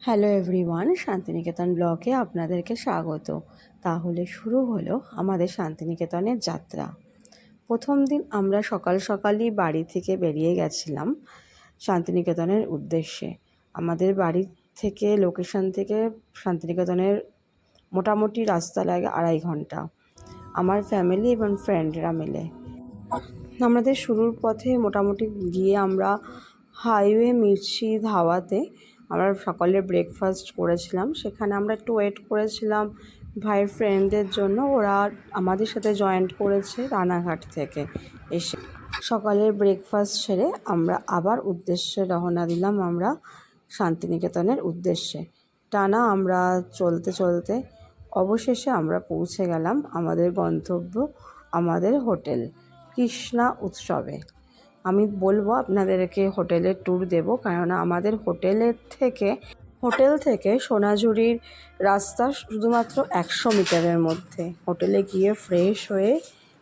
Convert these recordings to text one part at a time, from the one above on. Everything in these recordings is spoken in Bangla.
হ্যালো এভরিওয়ান, শান্তিনিকেতন ব্লগে আপনাদেরকে স্বাগত। তাহলে শুরু হলো আমাদের শান্তিনিকেতনের যাত্রা। প্রথম দিন আমরা সকাল সকালই বাড়ি থেকে বেরিয়ে গেছিলাম শান্তিনিকেতনের উদ্দেশ্যে। আমাদের বাড়ি থেকে লোকেশন থেকে শান্তিনিকেতনের মোটামুটি রাস্তা লাগে 2.5 ঘন্টা, আমার ফ্যামিলি এবং ফ্রেন্ডরা মিলে। আমাদের শুরুর পথে মোটামুটি গিয়ে আমরা হাইওয়ে মির্চি ধাওয়াতে আমরা সকালে ব্রেকফাস্ট করেছিলাম। সেখানে আমরা একটু ওয়েট করেছিলাম ভাইয়ের ফ্রেন্ডদের জন্য, ওরা আমাদের সাথে জয়েন্ট করেছে রানাঘাট থেকে এসে। সকালের ব্রেকফাস্ট সেরে আমরা আবার উদ্দেশ্যে রওনা দিলাম আমরা শান্তিনিকেতনের উদ্দেশ্যে। টানা আমরা চলতে চলতে অবশেষে আমরা পৌঁছে গেলাম আমাদের গন্তব্য, আমাদের হোটেল কৃষ্ণা উৎসবে। আমি বলবো আপনাদেরকে হোটেলের ট্যুর দেব, কেননা আমাদের হোটেল থেকে সোনাঝুরির রাস্তা শুধুমাত্র 100 মিটারের মধ্যে। হোটেলে গিয়ে ফ্রেশ হয়ে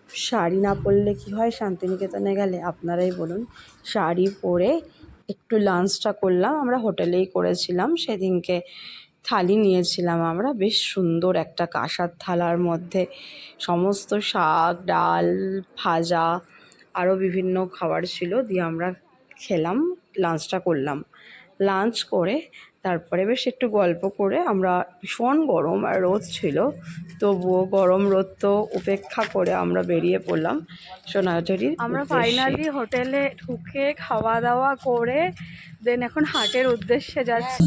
শাড়ি না পরলে কি হয় শান্তিনিকেতনে গেলে, আপনারাই বলুন। শাড়ি পরে একটু লাঞ্চটা করলাম, আমরা হোটেলেই করেছিলাম সেদিনকে। থালি নিয়েছিলাম আমরা, বেশ সুন্দর একটা কাঁসার থালার মধ্যে সমস্ত শাক, ডাল, ভাজা আরও বিভিন্ন খাবার ছিল। দিয়ে আমরা খেলাম, লাঞ্চটা করলাম। লাঞ্চ করে তারপরে বেশ একটু গল্প করে আমরা, ভীষণ গরম আর রোদ ছিল, তবুও গরম রোদ তো উপেক্ষা করে আমরা বেরিয়ে পড়লাম সোনাঝুরির। আমরা ফাইনালি হোটেলে ঢুকে খাওয়া দাওয়া করে দেন এখন হাটের উদ্দেশ্যে যাচ্ছি।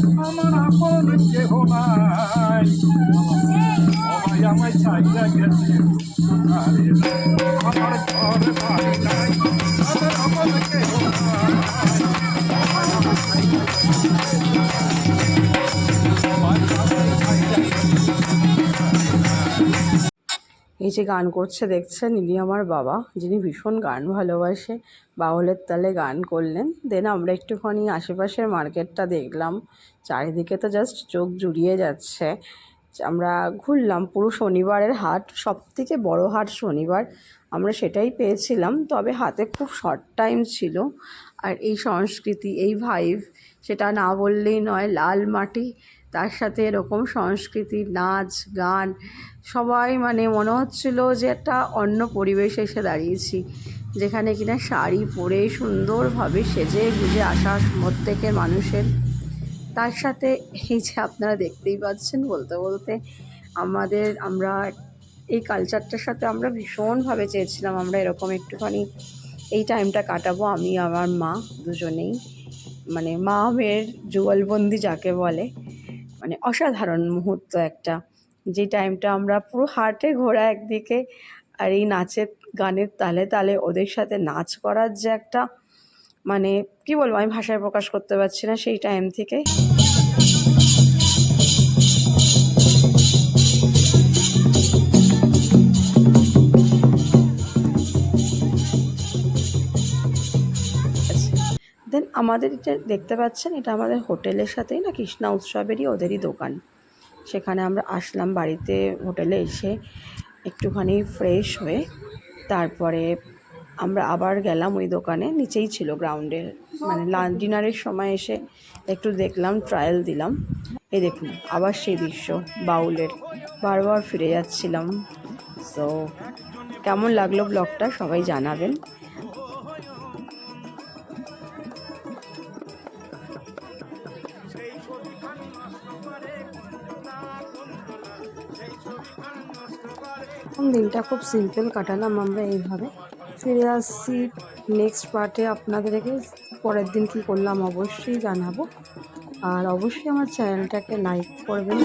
এই যে গান করছে দেখছেন, ইনি আমার বাবা, যিনি ভীষণ গান ভালোবাসে, বাউলের তালে গান করলেন। দেন আমরা একটুখানি আশেপাশের মার্কেটটা দেখলাম, চারিদিকে তো জাস্ট চোখ জুড়িয়ে যাচ্ছে। আমরা ঘুরলাম পুরো শনিবারের হাট, সবথেকে বড় হাট শনিবার, আমরা সেটাই পেয়েছিলাম। তবে হাতে খুব শর্ট টাইম ছিল। আর এই সংস্কৃতি, এই ভাইব, সেটা না বললেই নয়। লাল মাটি, তার সাথে এরকম সংস্কৃতি, নাচ গান, সবাই মানে মনে হচ্ছিল যে একটা অন্য পরিবেশে এসে দাঁড়িয়েছি, যেখানে কিনা শাড়ি পরে সুন্দরভাবে সেজে গুজে আসা প্রত্যেকের মানুষের। তার সাথে এই যে আপনারা দেখতেই পাচ্ছেন, বলতে বলতে আমরা এই কালচারটার সাথে আমরা ভীষণভাবে চেয়েছিলাম আমরা এরকম একটুখানি এই টাইমটা কাটাবো। আমি আমার মা দুজনেই, মানে মা মেয়ের যুগলবন্দি যাকে বলে, মানে অসাধারণ মুহূর্ত একটা। যে টাইমটা আমরা পুরো হাটে ঘোরা একদিকে, আর এই নাচের গানের তালে তালে ওদের সাথে নাচ করার যে একটা, মানে কি বলবো, আমি ভাষায় প্রকাশ করতে পারছি না। সেই টাইম থেকে দেন আমাদের এটা দেখতে পাচ্ছেন, এটা আমাদের হোটেলের সাথেই না কৃষ্ণা উৎসবেরই ওদেরই দোকান। সেখানে আমরা আসলাম বাড়িতে, হোটেলে এসে একটুখানি ফ্রেশ হয়ে তারপরে আমরা আবার গেলাম ওই দোকানে, নিচেই ছিল গ্রাউন্ডের, মানে ডিনারের সময় এসে একটু দেখলাম, ট্রায়াল দিলাম। এই দেখুন আবার সেই দৃশ্য বাউলের, বারবার ফিরে যাচ্ছিলাম। সো কেমন লাগলো ব্লগটা সবাই জানাবেন। দিনটা খুব সিম্পল কাটালাম আমরা এইভাবে। ফিরে আসছি নেক্সট পার্টে, আপনাদেরকে পরের দিন কী করলাম অবশ্যই জানাবো। আর অবশ্যই আমার চ্যানেলটাকে লাইক করবেন।